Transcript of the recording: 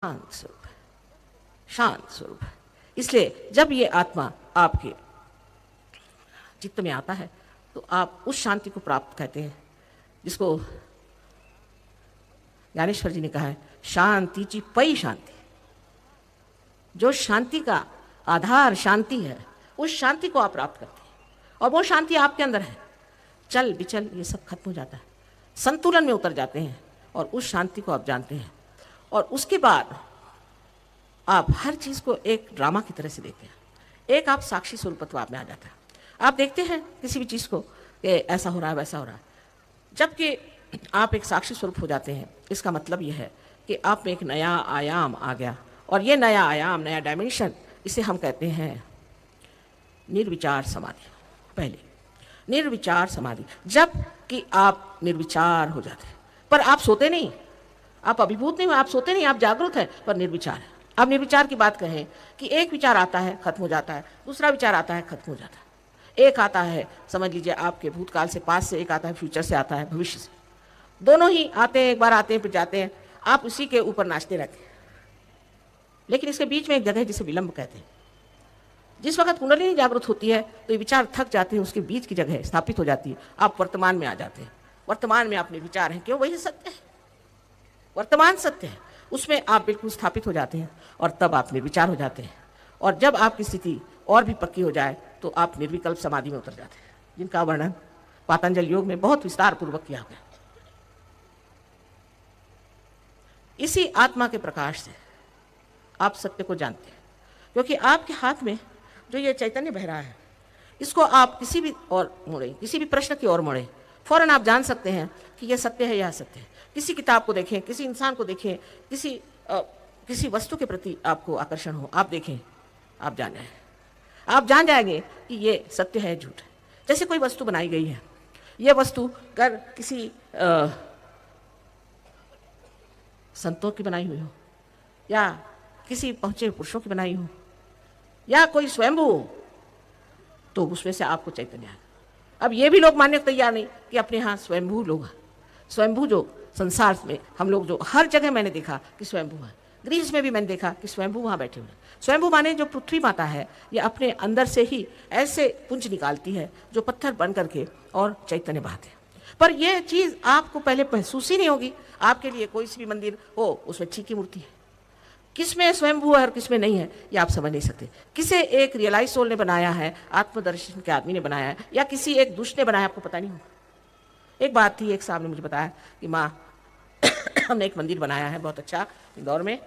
शांत स्वरूप है, शांत स्वरूप है। इसलिए जब ये आत्मा आपके चित्त में आता है तो आप उस शांति को प्राप्त कहते हैं जिसको ज्ञानेश्वर जी ने कहा है, शांतिची पई शांति। जो शांति का आधार शांति है, उस शांति को आप प्राप्त करते हैं और वो शांति आपके अंदर है। चल बिचल ये सब खत्म हो जाता है, संतुलन में उतर जाते हैं और उस शांति को आप जानते हैं। और उसके बाद आप हर चीज़ को एक ड्रामा की तरह से देखते हैं। एक आप साक्षी स्वरूपत्व आप में आ जाता है। आप देखते हैं किसी भी चीज़ को कि ऐसा हो रहा है वैसा हो रहा है। जबकि आप एक साक्षी स्वरूप हो जाते हैं, इसका मतलब यह है कि आप में एक नया आयाम आ गया। और ये नया आयाम, नया डायमेंशन, इसे हम कहते हैं निर्विचार समाधि। पहले निर्विचार समाधि, जब कि आप निर्विचार हो जाते हैं, पर आप सोते नहीं, आप अभिभूत नहीं हो, आप सोते नहीं, आप जागरूक हैं पर निर्विचार है। अब निर्विचार की बात कहें कि एक विचार आता है खत्म हो जाता है, दूसरा विचार आता है खत्म हो जाता है। एक आता है, समझ लीजिए आपके भूतकाल से, पास से, एक आता है फ्यूचर से, आता है भविष्य से। दोनों ही आते हैं, एक बार आते हैं फिर जाते हैं, आप उसी के ऊपर नाचते रहते हैं। लेकिन इसके बीच में एक जगह है जिसे विलंब कहते हैं। जिस वक्त कुंडलिनी जागृत होती है तो ये विचार थक जाते हैं, उसके बीच की जगह स्थापित हो जाती है, आप वर्तमान में आ जाते हैं। वर्तमान में आपने विचार हैं, क्यों? वही सत्य है, वर्तमान सत्य है, उसमें आप बिल्कुल स्थापित हो जाते हैं और तब आप निर्विचार हो जाते हैं। और जब आपकी स्थिति और भी पक्की हो जाए तो आप निर्विकल्प समाधि में उतर जाते हैं, जिनका वर्णन पातंजल योग में बहुत विस्तार पूर्वक किया गया। इसी आत्मा के प्रकाश से आप सत्य को जानते हैं, क्योंकि आपके हाथ में जो ये चैतन्य बह रहा है, इसको आप किसी भी और मोड़े, किसी भी प्रश्न की ओर मोड़े, फौरन आप जान सकते हैं कि यह सत्य है, यह सत्य है। किसी किताब को देखें, किसी इंसान को देखें, किसी वस्तु के प्रति आपको आकर्षण हो, आप देखें, आप जान जाएंगे कि ये सत्य है, झूठ है। जैसे कोई वस्तु बनाई गई है, यह वस्तु अगर किसी संतों की बनाई हुई हो, या किसी पहुंचे पुरुषों की बनाई हो, या कोई स्वयंभू हो, तो उसमें से आपको चैतन्य आएगा। अब ये भी लोग मानने को तैयार नहीं कि अपने यहाँ स्वयंभू लोग हैं। स्वयंभू जो संसार में हम लोग जो हर जगह मैंने देखा कि स्वयंभू है, ग्रीस में भी मैंने देखा कि स्वयंभू वहाँ बैठे हुए हैं। स्वयंभू माने जो पृथ्वी माता है, ये अपने अंदर से ही ऐसे पुंज निकालती है जो पत्थर बन करके और चैतन्य बहाते हैं। पर यह चीज़ आपको पहले महसूस ही नहीं होगी। आपके लिए कोई सी भी मंदिर हो, उसमें ठीक की मूर्ति है, किसमें स्वयंभू है और किसमें नहीं है ये आप समझ नहीं सकते। किसे एक रियलाइज सोल ने बनाया है, आत्मदर्शन के आदमी ने बनाया है, या किसी एक दुष्ट ने बनाया, आपको पता नहीं होगा। एक बात थी, एक साहब ने मुझे बताया कि माँ हमने एक मंदिर बनाया है बहुत अच्छा इंदौर में,